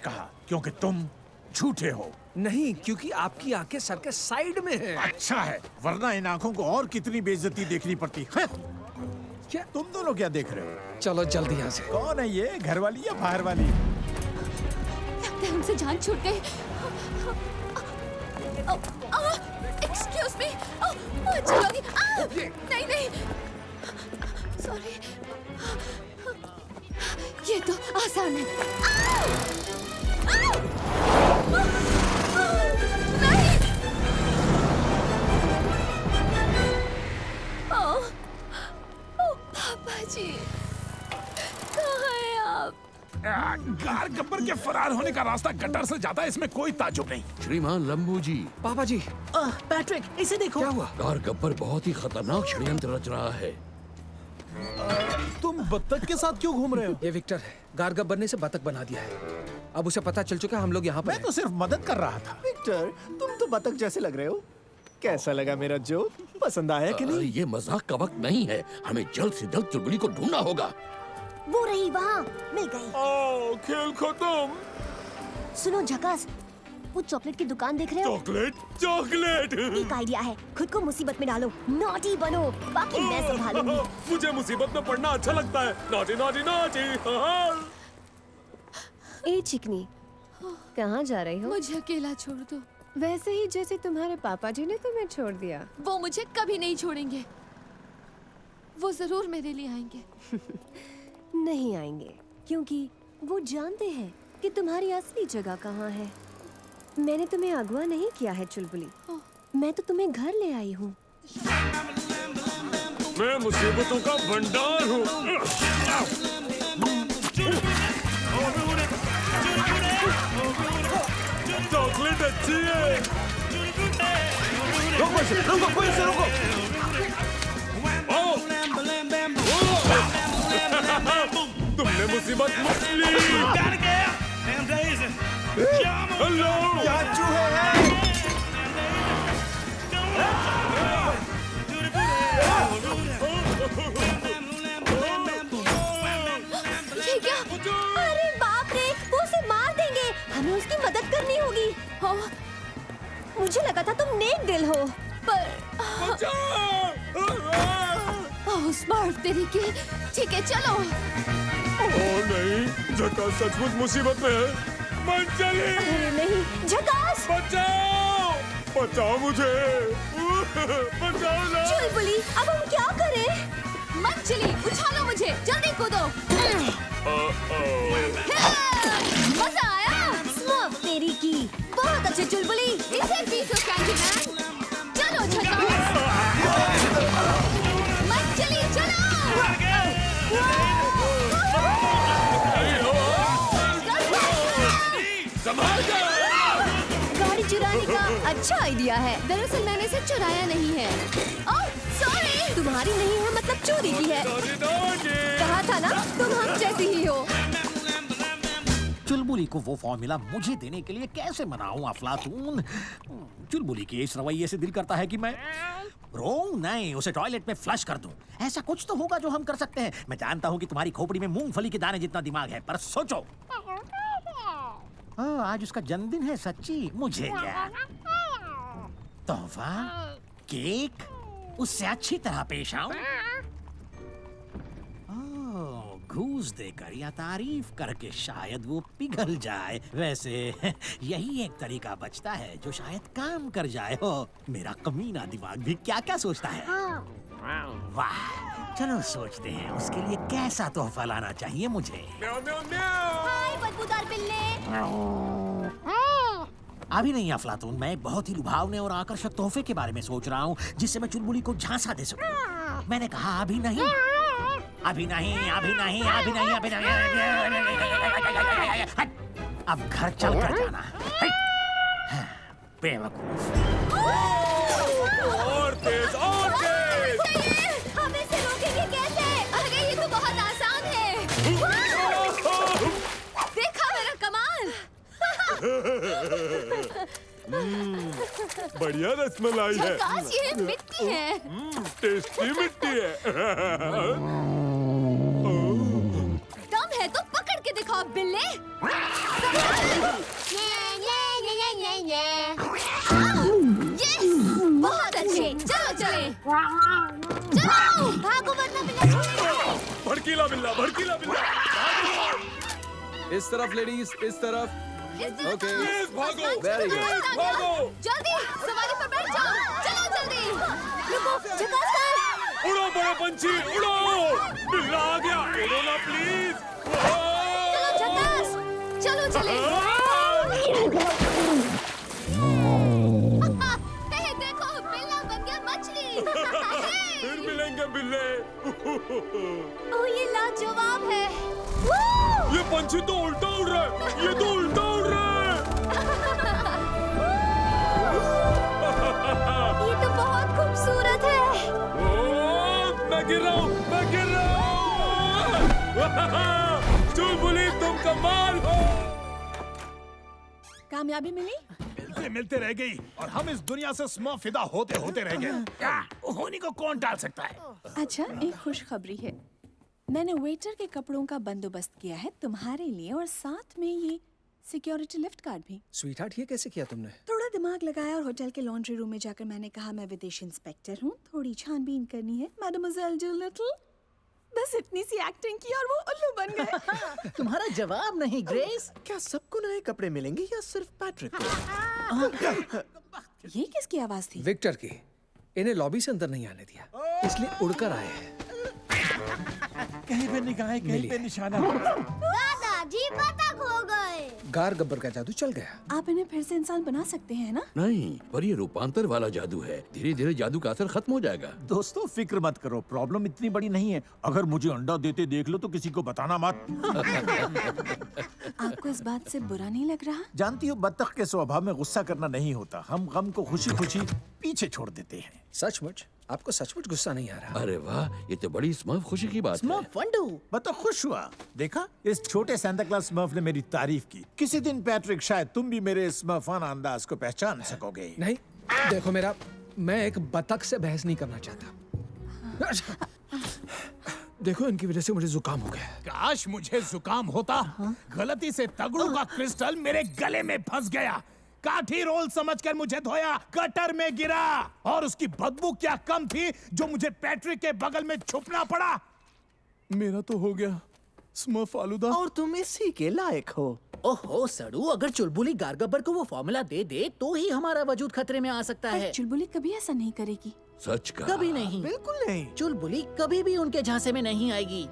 कहा क्योंकि तुम झूठे हो। नहीं, क्योंकि आपकी आंखें सर के साइड में है। अच्छा है, वरना इन आंखों को और कितनी बेइज्जती देखनी पड़ती है। क्या तुम दोनों क्या देख रहे हो? चलो जल्दी यहाँ से। कौन है ये, घर वाली या बाहर वाली? लगता है हमसे जान छूट गई। एक्सक्यूज मी, चलोगी? नहीं नहीं, सॉरी। ये तो आसान है। नहीं। पापा जी, कहाँ हैं आप? गार गब्बर के फरार होने का रास्ता गटर से जाता है, इसमें कोई ताज्जुब नहीं। श्रीमान लंबू जी, पापा जी। पैट्रिक, इसे देखो। क्या हुआ? कार गब्बर बहुत ही खतरनाक षड्यंत्र रच रहा है। तुम बत्तख के साथ क्यों घूम रहे हो? ये विक्टर है, गार गब्बर ने इसे बतख बना दिया है। अब उसे पता चल चुका है हम लोग यहाँ पर मैं तो सिर्फ मदद कर रहा था। विक्टर, तुम तो बतख जैसे लग रहे हो। कैसा लगा मेरा जोक? पसंद आया कि नहीं? ये मजाक का वक्त नहीं है, हमें जल्द से जल्द चुलबुली को ढूंढना होगा। वो रही वहाँ, मिल गई। खेल खत्म। सुनो झकास, वो चॉकलेट की दुकान देख रहे हो? Chocolate chocolate. एक आइडिया है, खुद को मुसीबत में डालो, नॉटी बनो, बाकी मैं संभालूंगी। मुझे मुसीबत में पड़ना अच्छा लगता है। Naughty naughty naughty. ए चिकनी, कहाँ जा रही हो? मुझे अकेला छोड़ दो। वैसे ही जैसे तुम्हारे पापा जी ने तुम्हें छोड़ दिया। वो मुझे कभी नहीं छोड़ेंगे। वो जरूर मेरे लिए आएंगे। नहीं आएंगे, क्योंकि वो जानते हैं कि तुम्हारी असली जगह कहाँ है। मैंने तुम्हें अगवा नहीं किया है चुलबुली, मैं तो तुम्हें घर ले आई हूँ। मैं मुसीबतों का भंडार हूँ। चॉकलेट अच्छी है। रोको इसे, रोको। तुमने मुसीबत मुझ ली। हेलो, यहाँ चूहे हैं। ये क्या? अरे बाप रे, वो उसे मार देंगे, हमें उसकी मदद करनी होगी। मुझे लगा था तुम नेक दिल हो। पर ओह स्मार्ट तेरी की। ठीक है चलो। ओ नहीं, झकास सचमुच मुसीबत में है। मन चली। अरे नहीं झकास, बचाओ, बचाओ मुझे। बचाओ ना। चुलबुली, अब हम क्या करें? मत चली, उछालो मुझे, जल्दी कूदो। मजा आया? स्मर्फ तेरी की। बहुत अच्छे चुलबुली, इसे पीसो कैंडीमैन। चलो झकास। मत चली, चलो। गाड़ी चुराने का अच्छा आइडिया है। दरअसल मैंने इसे चुराया नहीं है। Oh sorry. तुम्हारी नहीं है मतलब चोरी की है। कहा था ना तुम हम जैसी ही हो। चुलबुली को वो फॉर्मूला मुझे देने के लिए कैसे मनाऊं अफलातून? चुलबुली के इस रवैये से दिल करता है कि मैं नहीं, उसे टॉयलेट में फ्लश कर दूं। ऐसा कुछ तो होगा जो हम कर सकते हैं। मैं जानता हूँ कि तुम्हारी खोपड़ी में मूंगफली के दाने जितना दिमाग है, पर सोचो। आज उसका जन्मदिन है सच्ची। मुझे क्या तोहफा, केक, उससे अच्छी तरह पेश आऊं। घूस देकर या तारीफ करके शायद वो पिघल जाए। वैसे यही एक तरीका बचता है जो शायद काम कर जाए। हो, मेरा कमीना दिमाग भी क्या क्या सोचता है। वाह, चलो सोचते हैं उसके लिए कैसा तोहफा लाना चाहिए मुझे। हाय बदबूदार बिल्ले। अभी नहीं अफलातून, मैं एक बहुत ही लुभावने और आकर्षक तोहफे के बारे में सोच रहा हूँ जिससे मैं चुलबुली को झांसा दे सकूं। मैंने कहा अभी नहीं, अभी नहीं, अभी नहीं, अभी नहीं, अभी नहीं। अब घर चल कर जाना। बेवकूफ। और तेज, और तेज। हम इसे रोकेंगे कैसे? अरे ये तो बहुत आसान है। देखा मेरा कमाल। बढ़िया रसमलाई है। झकास, ये मिट्टी है। टेस्टी मिट्टी है। दम है तो पकड़ के दिखा। खौफ बिल्ले। यस, बहुत अच्छे। चलो चले, चलो भागो वरना बिल्ला छूटेगा। भड़कीला बिल्ला, भड़कीला बिल्ला, भागो! इस तरफ लेडीज, इस तरफ। ओके, प्लीज भागो, Very good. प्लीज भागो! जल्दी सवारी पर बैठ जाओ। चलो जल्दी। रुको, झकास कर। उड़ो बड़े पंछी, उड़ो! बिल्ला आ गया, उड़ो ना प्लीज! चलो झकास, चलो चले। हे, देखो बिल्ला बन गया मछली। फिर मिलेंगे बिल्ले। ओह, ये लाजवाब है। ये पंछी तो उल्टा उड़ रहा है, ये तो उल्टा उड़ रहा है। ये तो बहुत खूबसूरत है। ओह, मैं गिर रहा हूँ, मैं गिर रहा हूँ। चुलबुली तुम कमाल हो। कामयाबी मिली? मिलते मिलते रह गई और हम इस दुनिया से स्मर्फ फिदा होते होते रह गए। क्या होनी को कौन टाल सकता है? अच्छा, एक खुशखबरी है। मैंने वेटर के कपड़ों का बंदोबस्त किया है तुम्हारे लिए, और साथ में ये सिक्योरिटी लिफ्ट कार्ड भी। स्वीटहार्ट, ये कैसे किया तुमने? थोड़ा दिमाग लगाया और होटल के लॉन्ड्री रूम में जाकर मैंने कहा मैं विदेशी इंस्पेक्टर हूँ, थोड़ी छानबीन करनी है, मैडमोजेल डूलिटल। बस इतनी सी एक्टिंग की और वो उल्लू बन गए। तुम्हारा जवाब नहीं ग्रेस। क्या सबको नए कपड़े मिलेंगे या सिर्फ पैट्रिक को? ये किसकी आवाज थी? विक्टर की। इन्हें लॉबी से अंदर नहीं आने दिया, इसलिए उड़कर आए हैं। कहीं पे निगाह, कहीं पे निशाना। दादाजी बतख हो गए। गार गब्बर का जादू चल गया। आप इन्हें फिर से इंसान बना सकते हैं ना? नहीं, पर ये रूपांतर वाला जादू है। धीरे धीरे जादू का असर खत्म हो जाएगा। दोस्तों फिक्र मत करो, प्रॉब्लम इतनी बड़ी नहीं है। अगर मुझे अंडा देते देख लो तो किसी को बताना मत। आपको इस बात से बुरा नहीं लग रहा? जानती हो, बत्तख के स्वभाव में गुस्सा करना नहीं होता। हम गम को खुशी खुशी पीछे छोड़ देते हैं। सचमुच? आपको सचमुच गुस्सा नहीं आ रहा? अरे वाह, ये तो बड़ी स्मर्फ खुशी की बात है। फंडू, बत्तख खुश हुआ। देखा, इस छोटे सांता क्लॉस स्मर्फ ने मेरी तारीफ की। किसी दिन पैट्रिक, शायद तुम भी मेरे स्मर्फाना अंदाज को पहचान सकोगे। नहीं, देखो मेरा, मैं एक बतख से बहस नहीं करना चाहता। देखो, इनकी वजह से मुझे जुकाम हो गया। काश मुझे जुकाम होता। गलती से तगड़ू का क्रिस्टल मेरे गले में फंस गया। काठी रोल समझकर मुझे धोया, गटर में गिरा, और उसकी बदबू क्या कम थी जो मुझे पैट्रिक के बगल में छुपना पड़ा। मेरा तो हो गया स्मर्फ आलूदा। और तुम इसी के लायक हो। ओहो सड़ू, अगर चुलबुली गारगब्बर को वो फॉर्मूला दे दे तो ही हमारा वजूद खतरे में आ सकता है। चुलबुली कभी ऐसा नहीं करेगी। सच का? कभी नहीं। बिल्कुल नहीं। चुलबुली कभी भी उनके झांसे में नहीं आएगी।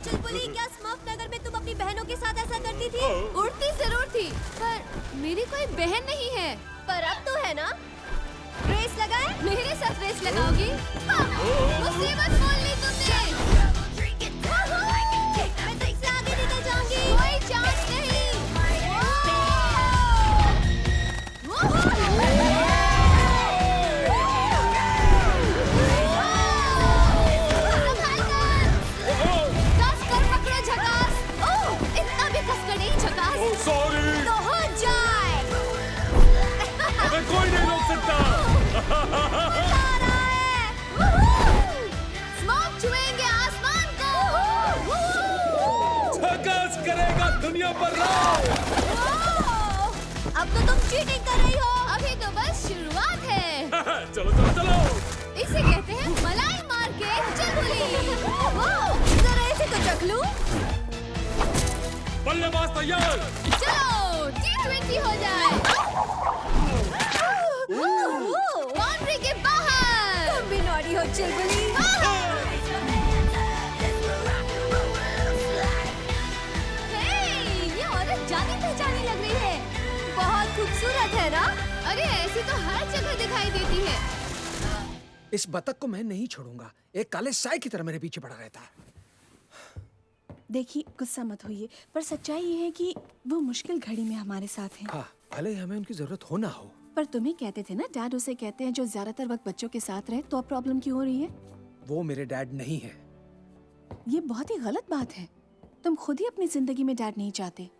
चुलबुली, क्या स्मर्फ नगर में तुम अपनी बहनों के साथ ऐसा करती थी? उड़ती जरूर थी, पर मेरी कोई बहन नहीं है। पर अब तो है ना? रेस लगाए? मेरे साथ रेस लगाओगी? मुसीबत मोल ली तुमने। मैं तुमसे आगे निकल जाऊंगी। कोई चांस नहीं। कस कर पकड़ो झकास। ओह, इतना भी कस कर नहीं झकास। ओह सॉरी, तो हो जाए। हमें कोई नहीं रोक सकता। स्मोक छुएंगे आसमान को। झकास करेगा दुनिया पर राज। अब तो तुम चीटिंग कर रही हो। अभी तो बस शुरुआत है। चलो चलो चलो। इसे कहते हैं मलाई मार के चुलबुली। जरा इसे तो चख लूं। बल्लेबाज तैयार। चलो T20 हो जाए। बाउंड्री के बाहर। तुम भी नॉटी हो चुलबुली। हे, ये औरत जानी पहचानी लग रही है। बहुत खूबसूरत है ना? अरे ऐसी तो हर जगह दिखाई देती है। इस बतख को मैं नहीं छोड़ूंगा। एक काले साए की तरह मेरे पीछे पड़ा रहता है। देखिए, गुस्सा मत होइए, पर सच्चाई ये है कि वो मुश्किल घड़ी में हमारे साथ हैं। हाँ, भले ही हमें उनकी जरूरत हो ना हो। पर तुम ही कहते थे ना, डैड उसे कहते हैं जो ज्यादातर वक्त बच्चों के साथ रहे, तो अब प्रॉब्लम क्यों हो रही है? वो मेरे डैड नहीं है। ये बहुत ही गलत बात है। तुम खुद ही अपनी जिंदगी में डैड नहीं चाहते।